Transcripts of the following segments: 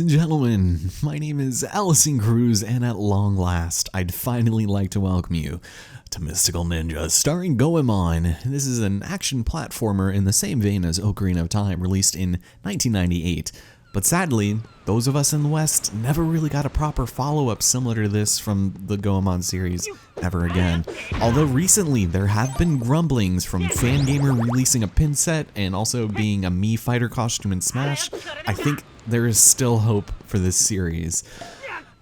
Ladies and gentlemen, my name is Allison Cruz, and at long last, I'd finally like to welcome you to Mystical Ninja, starring Goemon. This is an action platformer in the same vein as Ocarina of Time, released in 1998. But sadly, those of us in the West never really got a proper follow-up similar to this from the Goemon series ever again. Although recently, there have been grumblings from Fangamer releasing a pin set and also being a Mii fighter costume in Smash. I think there is still hope for this series.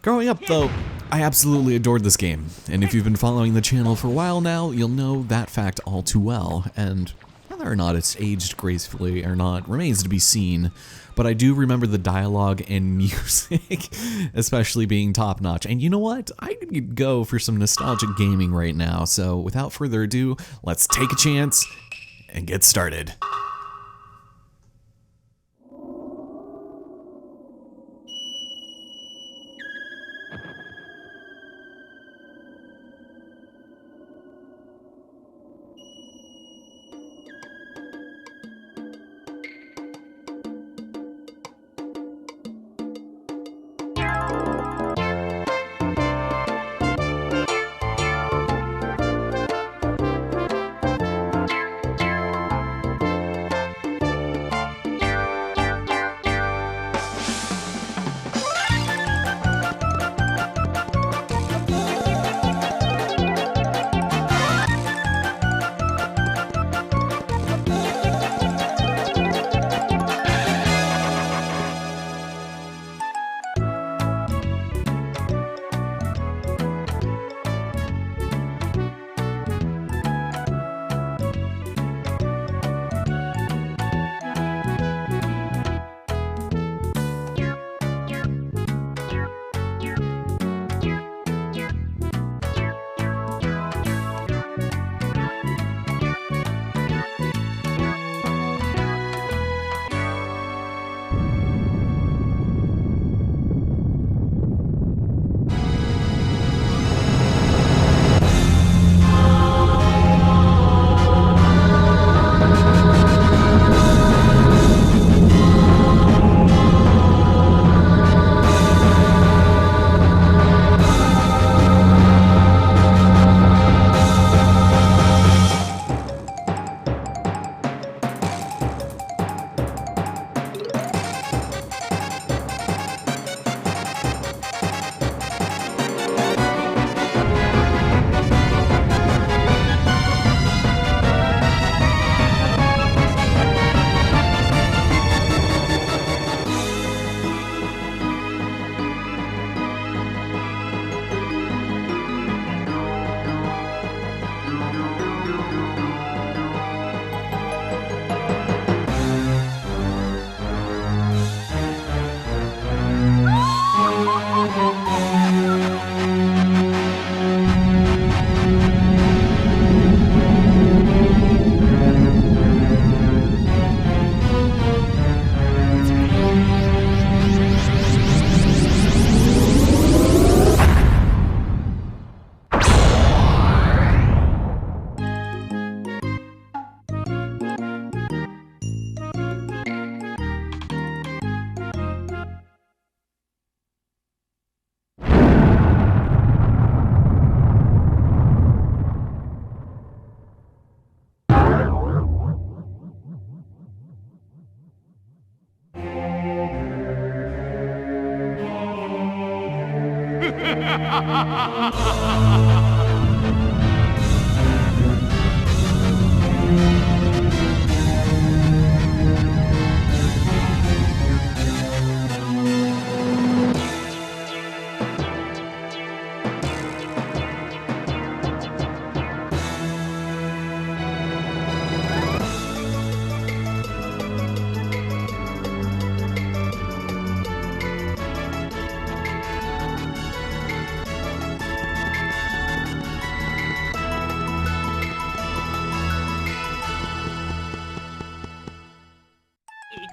Growing up though, I absolutely adored this game, and if you've been following the channel for a while now, you'll know that fact all too well, and whether or not it's aged gracefully or not remains to be seen. But I do remember the dialogue and music, especially being top-notch. And you know what? I could go for some nostalgic gaming right now. So without further ado, let's take a chance and get started.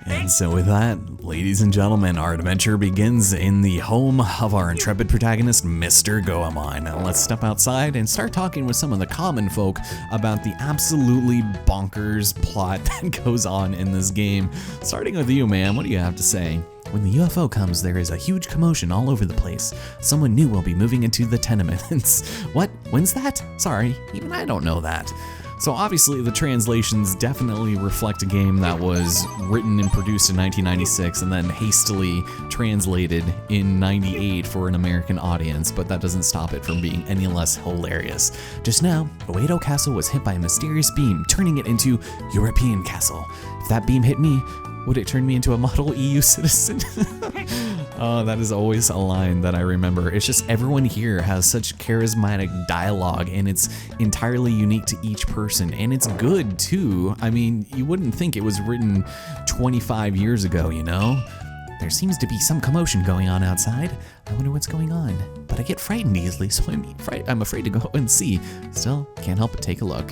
And so with that, ladies and gentlemen, our adventure begins in the home of our intrepid protagonist, Mr. Goemon. Now let's step outside and start talking with some of the common folk about the absolutely bonkers plot that goes on in this game. Starting with you, man, what do you have to say? When the UFO comes, there is a huge commotion all over the place. Someone new will be moving into the tenements. What? When's that? Sorry, even I don't know that. So obviously the translations definitely reflect a game that was written and produced in 1996 and then hastily translated in 98 for an American audience, but that doesn't stop it from being any less hilarious. Just now, Oedo Castle was hit by a mysterious beam, turning it into European Castle. If that beam hit me, would it turn me into a model EU citizen? Oh, that is always a line that I remember. It's just everyone here has such charismatic dialogue, and it's entirely unique to each person, and it's good too. I mean, you wouldn't think it was written 25 years ago, you know? There seems to be some commotion going on outside. I wonder what's going on. But I get frightened easily, so I'm afraid to go and see. Still, can't help but take a look.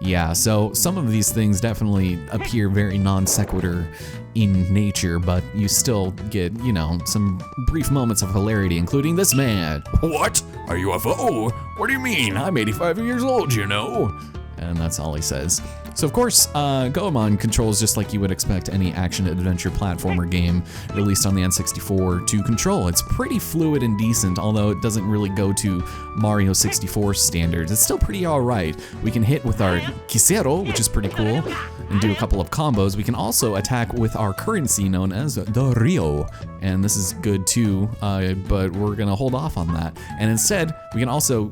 Yeah, so some of these things definitely appear very non sequitur in nature, but you still get, you know, some brief moments of hilarity, including this man. What? A UFO? What do you mean? I'm 85 years old, you know? And that's all he says. So of course, Goemon controls just like you would expect any action-adventure platformer game released on the N64 to control. It's pretty fluid and decent, although it doesn't really go to Mario 64 standards. It's still pretty alright. We can hit with our Kisero, which is pretty cool, and do a couple of combos. We can also attack with our currency known as the Rio, and this is good too, but we're gonna hold off on that. And instead, we can also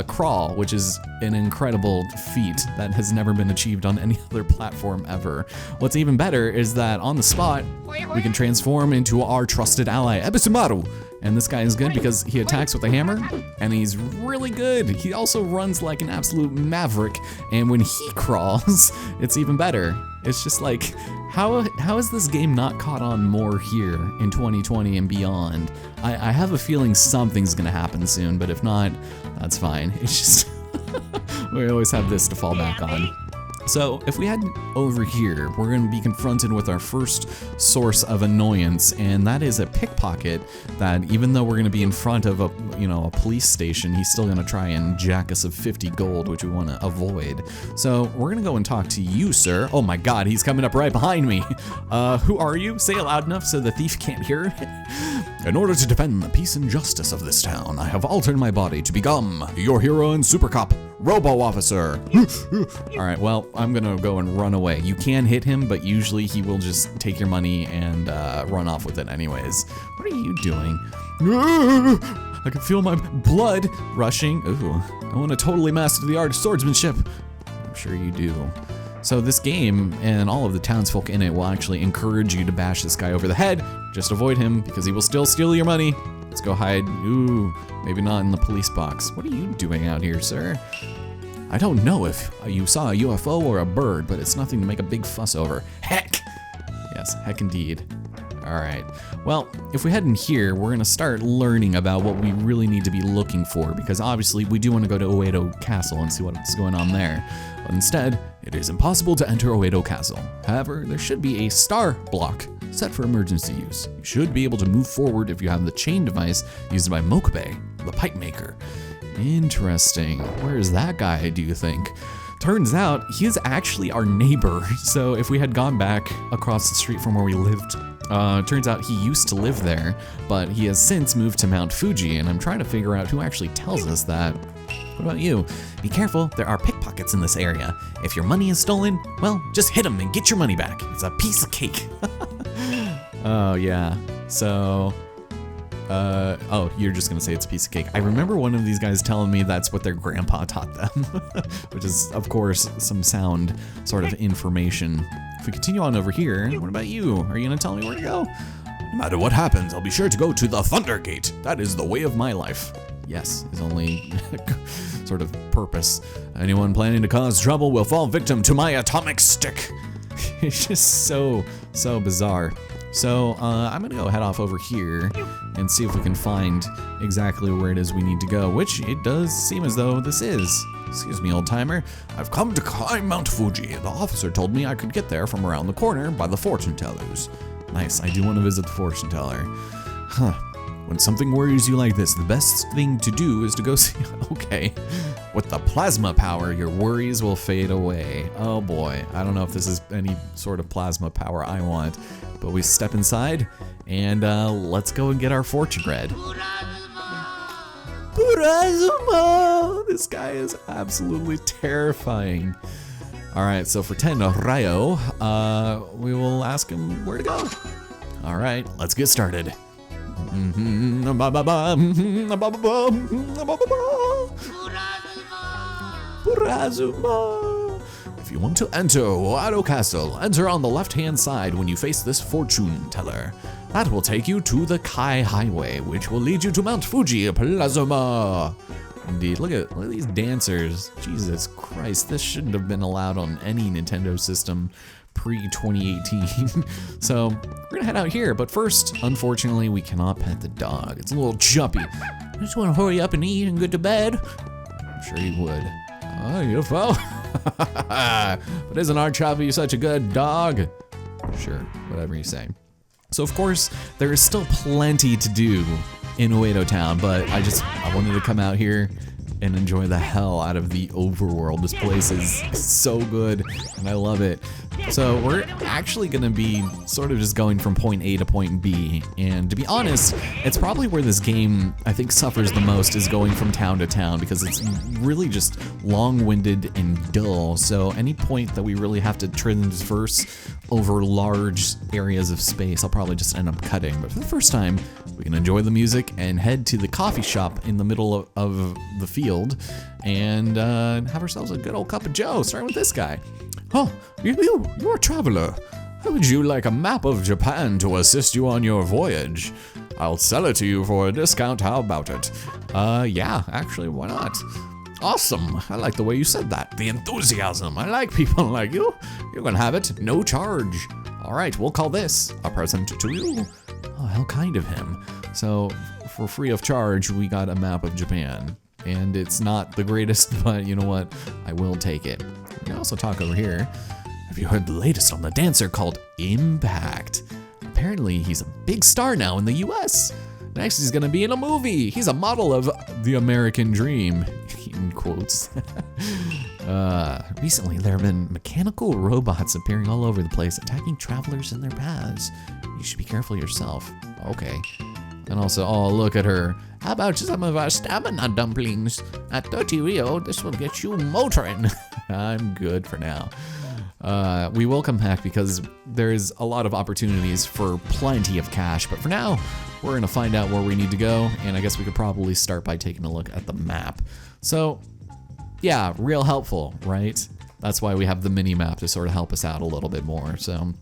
crawl, which is an incredible feat that has never been achieved on any other platform ever. What's even better is that on the spot, we can transform into our trusted ally, Ebisumaru. And this guy is good because he attacks with a hammer, and he's really good. He also runs like an absolute maverick, and when he crawls, it's even better. It's just like, how is this game not caught on more here in 2020 and beyond? I have a feeling something's gonna happen soon, but if not, that's fine. It's just, we always have this to fall back on. So if we head over here, we're going to be confronted with our first source of annoyance, and that is a pickpocket that, even though we're going to be in front of a police station, he's still going to try and jack us of 50 gold, which we want to avoid. So we're going to go and talk to you, sir. Oh my god, he's coming up right behind me. Who are you? Say it loud enough so the thief can't hear it. In order to defend the peace and justice of this town, I have altered my body to become your hero and super cop, Robo Officer. Alright, well, I'm gonna go and run away. You can hit him, but usually he will just take your money and run off with it anyways. What are you doing? I can feel my blood rushing. Ooh, I want to totally master the art of swordsmanship. I'm sure you do. So this game and all of the townsfolk in it will actually encourage you to bash this guy over the head. Just avoid him because he will still steal your money. Let's go hide. Ooh, maybe not in the police box. What are you doing out here, sir? I don't know if you saw a UFO or a bird, but it's nothing to make a big fuss over. Heck! Yes, heck indeed. Alright, well, if we head in here, we're gonna start learning about what we really need to be looking for, because obviously we do want to go to Oedo Castle and see what's going on there. But instead, it is impossible to enter Oedo Castle. However, there should be a star block set for emergency use. You should be able to move forward if you have the chain device used by Mokube, the pipe maker. Interesting. Where is that guy, do you think? Turns out, he is actually our neighbor. So if we had gone back across the street from where we lived, turns out he used to live there, but he has since moved to Mount Fuji, and I'm trying to figure out who actually tells us that. What about you? Be careful, there are pickpockets in this area. If your money is stolen, well, just hit them and get your money back. It's a piece of cake. Oh, yeah. So, oh, you're just gonna say it's a piece of cake. I remember one of these guys telling me that's what their grandpa taught them, which is, of course, some sound sort of information. If we continue on over here, what about you? Are you gonna tell me where to go? No matter what happens, I'll be sure to go to the Thunder Gate. That is the way of my life. Yes, is only sort of purpose. Anyone planning to cause trouble will fall victim to my atomic stick. It's just so bizarre. So I'm gonna go head off over here and see if we can find exactly where it is we need to go, which it does seem as though this is. Excuse me, old timer. I've come to climb Mount Fuji. The officer told me I could get there from around the corner by the fortune tellers. Nice, I do want to visit the fortune teller. Huh. When something worries you like this, the best thing to do is to go see. Okay. With the plasma power, your worries will fade away. Oh boy, I don't know if this is any sort of plasma power I want, but we step inside And let's go and get our fortune read. Burazuma! This guy is absolutely terrifying. Alright, so for 10 Rayo, we will ask him where to go. Alright, let's get started. Burazuma! If you want to enter Wado Castle, enter on the left-hand side when you face this fortune teller. That will take you to the Kai Highway, which will lead you to Mount Fuji Plazuma. Indeed, look at these dancers. Jesus Christ, this shouldn't have been allowed on any Nintendo system pre-2018. So we're gonna head out here, but first, unfortunately, we cannot pet the dog. It's a little jumpy. I just wanna hurry up and eat and get to bed. I'm sure you would. Oh, UFO. But isn't our Chavi such a good dog? Sure, whatever you say. So of course, there is still plenty to do in Uedo Town, but I wanted to come out here and enjoy the hell out of the overworld. This place is so good, and I love it. So we're actually gonna be sort of just going from point A to point B, and to be honest, it's probably where this game, I think, suffers the most, is going from town to town, because it's really just long-winded and dull, so any point that we really have to traverse over large areas of space, I'll probably just end up cutting. But for the first time, we can enjoy the music and head to the coffee shop in the middle of the field and have ourselves a good old cup of joe, starting with this guy. Oh, you're a traveler. How would you like a map of Japan to assist you on your voyage? I'll sell it to you for a discount, how about it? Yeah, actually, why not? Awesome, I like the way you said that. The enthusiasm, I like people like you. You're gonna have it, no charge. All right, we'll call this a present to you. Oh, how kind of him. So, for free of charge, we got a map of Japan. And it's not the greatest, but you know what? I will take it. We can also talk over here. Have you heard the latest on the dancer called Impact? Apparently, he's a big star now in the US. Next, he's gonna be in a movie. He's a model of the American dream, in quotes. Recently, there have been mechanical robots appearing all over the place, attacking travelers in their paths. You should be careful yourself. Okay. And also, oh, look at her. How about some of our stamina dumplings? At 30 Rio, this will get you motoring. I'm good for now. We will come back because there's a lot of opportunities for plenty of cash, but for now, we're gonna find out where we need to go, and I guess we could probably start by taking a look at the map. So, yeah, real helpful, right? That's why we have the mini map to sort of help us out a little bit more. So,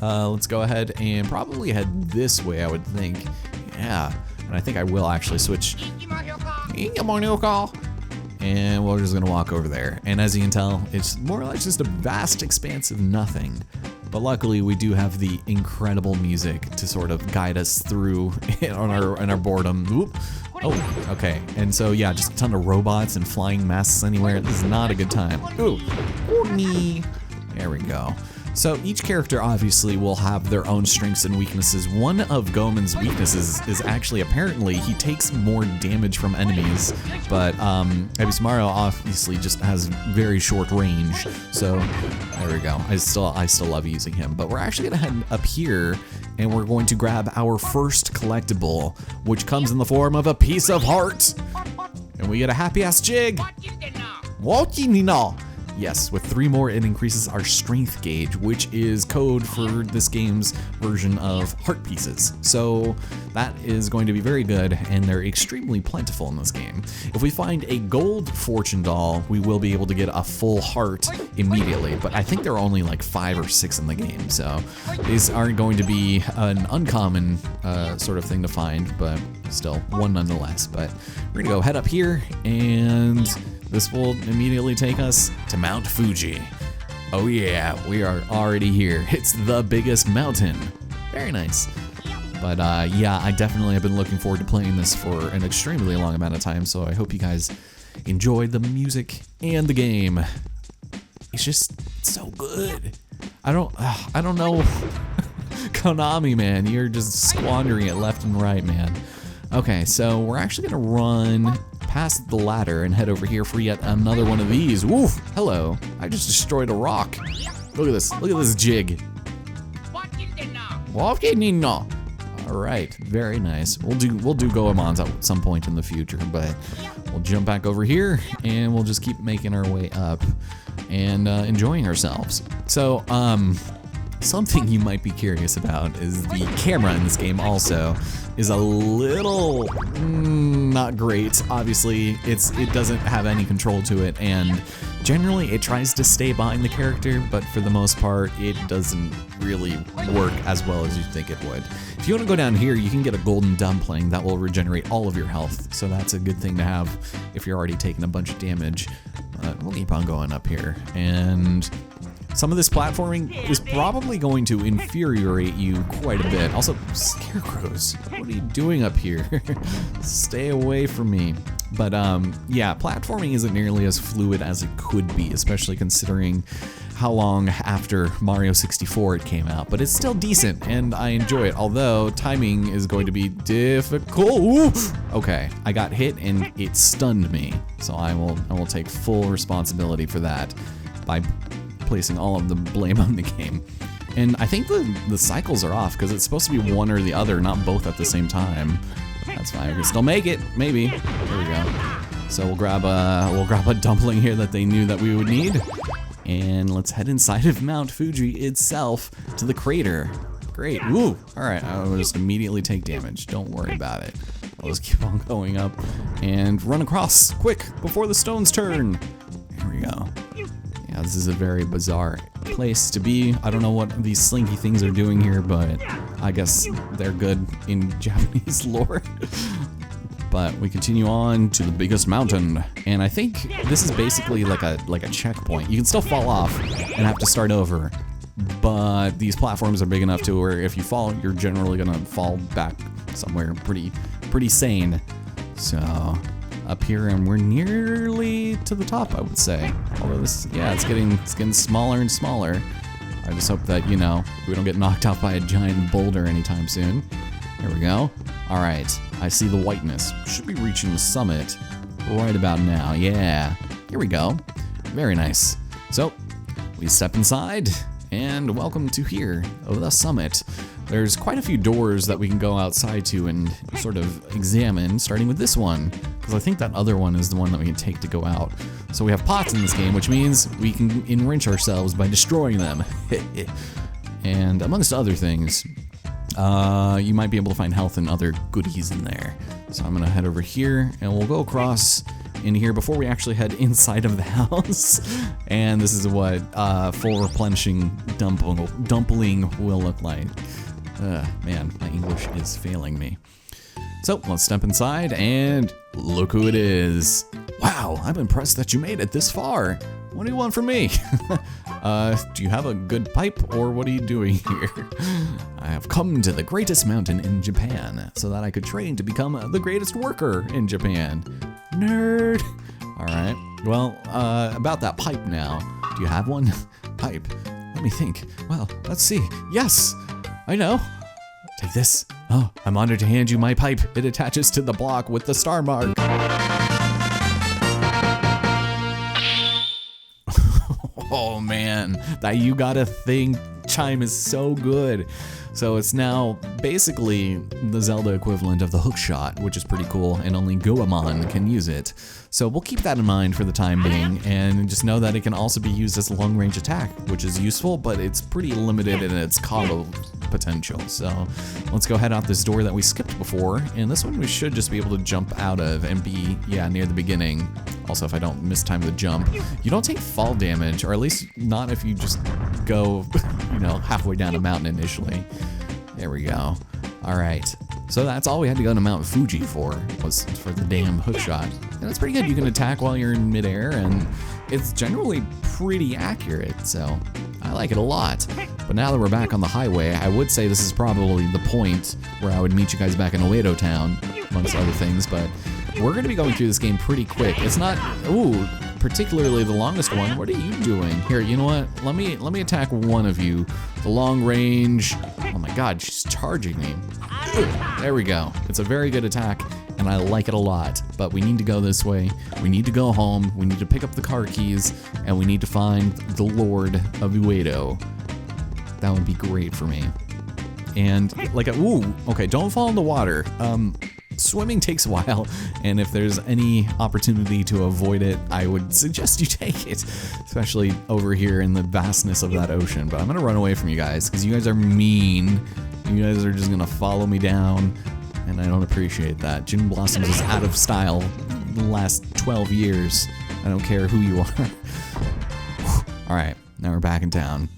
let's go ahead and probably head this way, I would think. Yeah, and I think I will actually switch. And we're just gonna walk over there. And as you can tell, it's more or less just a vast expanse of nothing. But luckily we do have the incredible music to sort of guide us through in our boredom. Oop. Oh, okay. And so yeah, just a ton of robots and flying masks anywhere. This is not a good time. Ooh. There we go. So each character obviously will have their own strengths and weaknesses. One of Goemon's weaknesses is actually apparently he takes more damage from enemies, but Ebisumaru obviously just has very short range. So there we go. I still love using him. But we're actually gonna head up here and we're going to grab our first collectible, which comes in the form of a piece of heart. And we get a happy ass jig. Yes, with 3 more, it increases our strength gauge, which is code for this game's version of heart pieces. So that is going to be very good, and they're extremely plentiful in this game. If we find a gold fortune doll, we will be able to get a full heart immediately, but I think there are only like 5 or 6 in the game, so these aren't going to be an uncommon sort of thing to find, but still, one nonetheless. But we're gonna go head up here, and this will immediately take us to Mount Fuji. Oh yeah, we are already here. It's the biggest mountain. Very nice. But yeah, I definitely have been looking forward to playing this for an extremely long amount of time, so I hope you guys enjoyed the music and the game. It's just so good. I don't know. Konami, man, you're just squandering it left and right, man. Okay, so we're actually gonna run past the ladder and head over here for yet another one of these. Woof! Hello. I just destroyed a rock. Look at this. Look at this jig. All right, very nice. We'll do Goemons at some point in the future, but we'll jump back over here and we'll just keep making our way up and enjoying ourselves. So, something you might be curious about is the camera in this game also is a little not great. Obviously, it doesn't have any control to it, and generally it tries to stay behind the character, but for the most part, it doesn't really work as well as you think it would. If you want to go down here, you can get a golden dumpling that will regenerate all of your health, so that's a good thing to have if you're already taking a bunch of damage. We'll keep on going up here, and some of this platforming is probably going to infuriate you quite a bit. Also, scarecrows, what are you doing up here? Stay away from me. But yeah, platforming isn't nearly as fluid as it could be, especially considering how long after Mario 64 it came out. But it's still decent, and I enjoy it, although timing is going to be difficult. Ooh! Okay, I got hit and it stunned me, so I will take full responsibility for that by placing all of the blame on the game. And I think the cycles are off because it's supposed to be one or the other, not both at the same time. That's fine. We can still make it, maybe. There we go. So we'll grab a dumpling here that they knew that we would need, and let's head inside of Mount Fuji itself to the crater. Great. Woo! All right, I'll just immediately take damage. Don't worry about it. I'll just keep on going up and run across quick before the stones turn. There we go. Yeah, this is a very bizarre place to be. I don't know what these slinky things are doing here, but I guess they're good in Japanese lore. But we continue on to the biggest mountain, and I think this is basically like a checkpoint. You can still fall off and have to start over, but these platforms are big enough to where if you fall, you're generally gonna fall back somewhere pretty sane. So up here, and we're nearly to the top, I would say. Although it's getting smaller and smaller. I just hope that, you know, we don't get knocked out by a giant boulder anytime soon. There we go. All right, I see the whiteness. Should be reaching the summit right about now. Yeah, here we go. Very nice. So we step inside, and welcome to here, the summit. There's quite a few doors that we can go outside to and sort of examine, starting with this one, because I think that other one is the one that we can take to go out. So we have pots in this game, which means we can enrich ourselves by destroying them. And amongst other things, you might be able to find health and other goodies in there. So I'm gonna head over here, and we'll go across in here before we actually head inside of the house. And this is what full replenishing dumpling will look like. Man, my English is failing me. So let's step inside, and look who it is. Wow, I'm impressed that you made it this far. What do you want from me? Do you have a good pipe, or what are you doing here? I have come to the greatest mountain in Japan so that I could train to become the greatest worker in Japan. Nerd. All right, well, about that pipe now. Do you have one? Pipe. Let me think. Well, let's see. Yes, I know. Take this. Oh, I'm honored to hand you my pipe. It attaches to the block with the star mark. Oh man, that you got a thing chime is so good. So it's now basically the Zelda equivalent of the hook shot, which is pretty cool, and only Goemon can use it. So we'll keep that in mind for the time being, and just know that it can also be used as a long-range attack, which is useful, but it's pretty limited in its combo potential. So let's go head out this door that we skipped before, and this one we should just be able to jump out of and be, yeah, near the beginning. Also, if I don't mistime the jump, you don't take fall damage, or at least not if you just go, you know, halfway down a mountain initially. There we go. All right. So that's all we had to go to Mount Fuji for, was for the damn hookshot. And that's pretty good. You can attack while you're in midair, and it's generally pretty accurate, so I like it a lot. But now that we're back on the highway, I would say this is probably the point where I would meet you guys back in Oedo Town, amongst other things, but we're gonna be going through this game pretty quick. It's not, ooh, particularly the longest one. What are you doing? Here, you know what? Let me attack one of you. The long range. Oh my god, she's charging me. There we go. It's a very good attack, and I like it a lot. But we need to go this way. We need to go home. We need to pick up the car keys, and we need to find the Lord of Uedo. That would be great for me. and like ooh, okay, don't fall in the water. Swimming takes a while, and if there's any opportunity to avoid it, I would suggest you take it, especially over here in the vastness of that ocean. But I'm gonna run away from you guys because you guys are mean. You guys are just gonna follow me down, and I don't appreciate that. Gin Blossoms is out of style the last 12 years. I don't care who you are. All right, now we're back in town.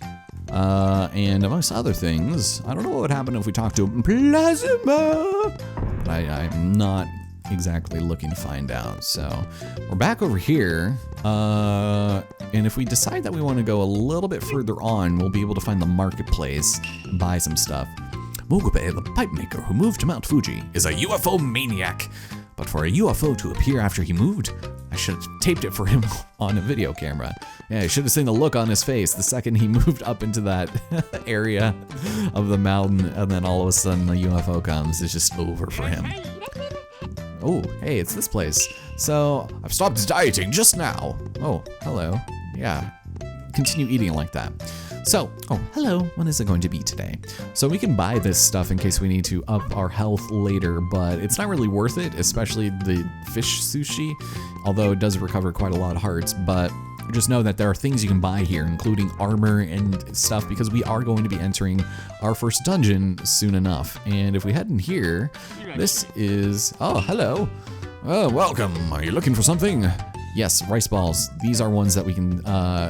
And amongst other things, I don't know what would happen if we talked to Plasma, but I'm not exactly looking to find out. So we're back over here, and if we decide that we want to go a little bit further on, we'll be able to find the marketplace and buy some stuff. Mogube, the pipe maker who moved to Mount Fuji, is a UFO maniac. But for a UFO to appear after he moved, I should have taped it for him on a video camera. Yeah, you should have seen the look on his face the second he moved up into that area of the mountain, and then all of a sudden the UFO comes. It's just over for him. Oh, hey, it's this place. So, I've stopped dieting just now. Oh, hello. Yeah, continue eating like that. So, oh, hello, what is it going to be today? So we can buy this stuff in case we need to up our health later, but it's not really worth it, especially the fish sushi, although it does recover quite a lot of hearts, but just know that there are things you can buy here, including armor and stuff, because we are going to be entering our first dungeon soon enough. And if we head in here, this is, oh, hello. Oh, welcome, are you looking for something? Yes, rice balls. These are ones that we can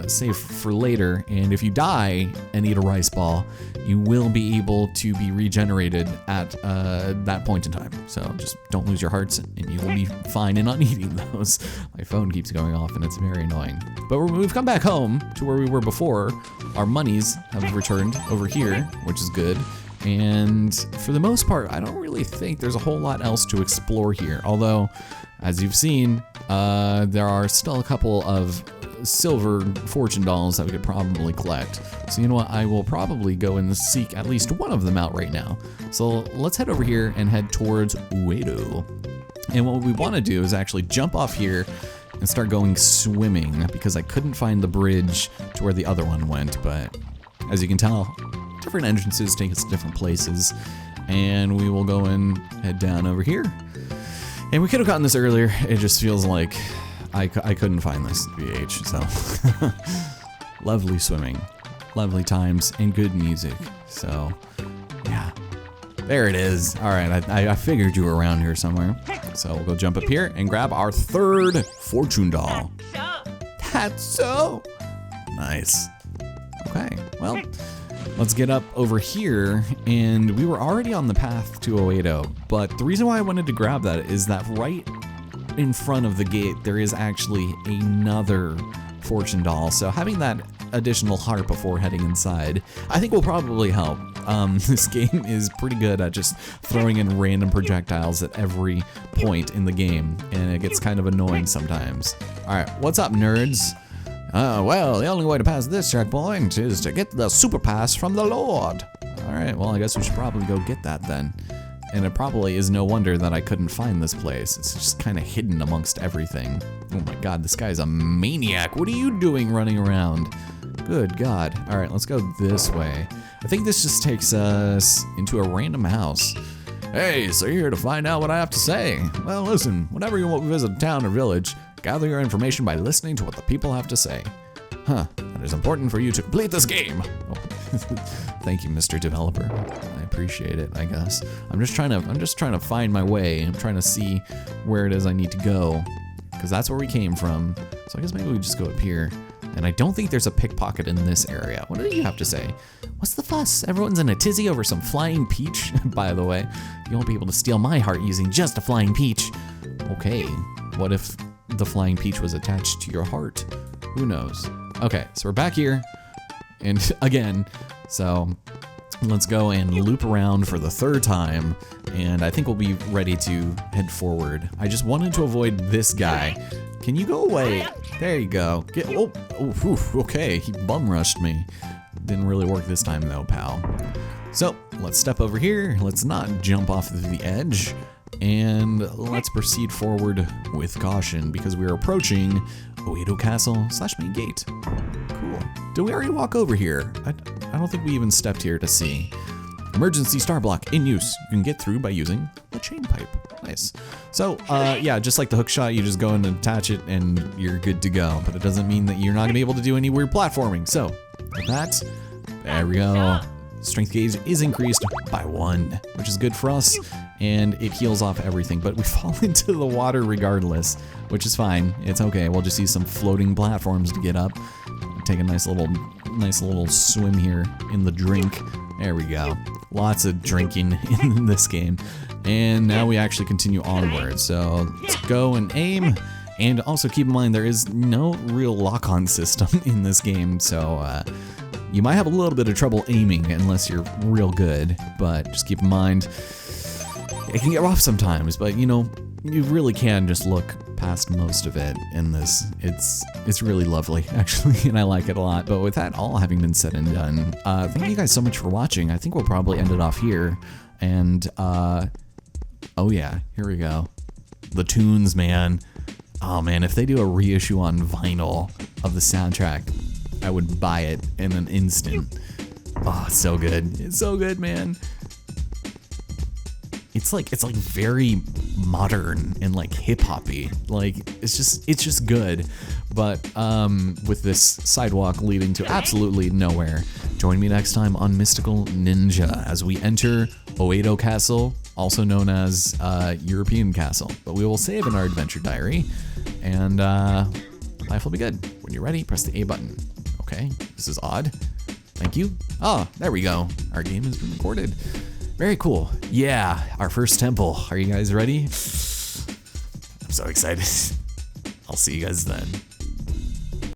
save for later, and if you die and eat a rice ball, you will be able to be regenerated at that point in time. So just don't lose your hearts, and you will be fine in not eating those. My phone keeps going off, and it's very annoying. But we've come back home to where we were before. Our monies have returned over here, which is good. And for the most part, I don't really think there's a whole lot else to explore here. Although, as you've seen, there are still a couple of silver fortune dolls that we could probably collect. So you know what, I will probably go and seek at least one of them out right now. So let's head over here and head towards Uedo. And what we want to do is actually jump off here and start going swimming, because I couldn't find the bridge to where the other one went. But as you can tell, different entrances take us to different places. And we will go and head down over here. And we could have gotten this earlier. It just feels like I couldn't find this VH, so. Lovely swimming, lovely times, and good music. So, yeah. There it is. All right, I figured you were around here somewhere. So we'll go jump up here and grab our third fortune doll. That's so nice. Okay, well, let's get up over here, and we were already on the path to Uedo, but the reason why I wanted to grab that is that right in front of the gate, there is actually another fortune doll, so having that additional heart before heading inside, I think will probably help. This game is pretty good at just throwing in random projectiles at every point in the game, and it gets kind of annoying sometimes. Alright, what's up, nerds? Well, the only way to pass this checkpoint is to get the super pass from the Lord. Alright, well, I guess we should probably go get that then. And it probably is no wonder that I couldn't find this place. It's just kind of hidden amongst everything. Oh my god, this guy's a maniac. What are you doing running around? Good god. Alright, let's go this way. I think this just takes us into a random house. Hey, so you're here to find out what I have to say. Well, listen, whenever you visit a town or village, gather your information by listening to what the people have to say. Huh, that is important for you to complete this game. Oh. Thank you, Mr. Developer. I appreciate it, I guess. I'm just trying to find my way. I'm trying to see where it is I need to go, because that's where we came from. So I guess maybe we just go up here. And I don't think there's a pickpocket in this area. What do you have to say? What's the fuss? Everyone's in a tizzy over some flying peach. By the way, you won't be able to steal my heart using just a flying peach. Okay, what if the flying peach was attached to your heart? Who knows? Okay, so we're back here. And again, so let's go and loop around for the third time, and I think we'll be ready to head forward. I just wanted to avoid this guy. Can you go away? There you go. Okay, he bum rushed me. Didn't really work this time though, pal. So let's step over here. Let's not jump off the edge, and let's proceed forward with caution because we're approaching Uedo Castle / main gate. Cool. Did we already walk over here? I don't think we even stepped here to see. Emergency star block in use. You can get through by using the chain pipe. Nice. So, yeah, just like the hook shot, you just go and attach it and you're good to go. But it doesn't mean that you're not gonna be able to do any weird platforming. So, with that, there we go. Strength gauge is increased by 1, which is good for us, and it heals off everything. But we fall into the water regardless, which is fine. It's okay. We'll just use some floating platforms to get up. Take a nice little swim here in the drink. There we go. Lots of drinking in this game. And now we actually continue onward. So let's go and aim. And also keep in mind there is no real lock-on system in this game, so you might have a little bit of trouble aiming unless you're real good, but just keep in mind it can get rough sometimes, but you know, you really can just look past most of it in this. It's really lovely, actually, and I like it a lot. But with that all having been said and done, thank you guys so much for watching. I think we'll probably end it off here, and oh yeah, here we go. The tunes, man. Oh man, if they do a reissue on vinyl of the soundtrack, I would buy it in an instant. Oh, it's so good. It's so good, man. It's like very modern and like hip hoppy. Like it's just good. But with this sidewalk leading to absolutely nowhere. Join me next time on Mystical Ninja as we enter Oedo Castle, also known as European Castle. But we will save in our adventure diary, and life will be good. When you're ready, press the A button. Okay, this is odd. Thank you. Oh, there we go. Our game has been recorded. Very cool. Yeah, our first temple. Are you guys ready? I'm so excited. I'll see you guys then.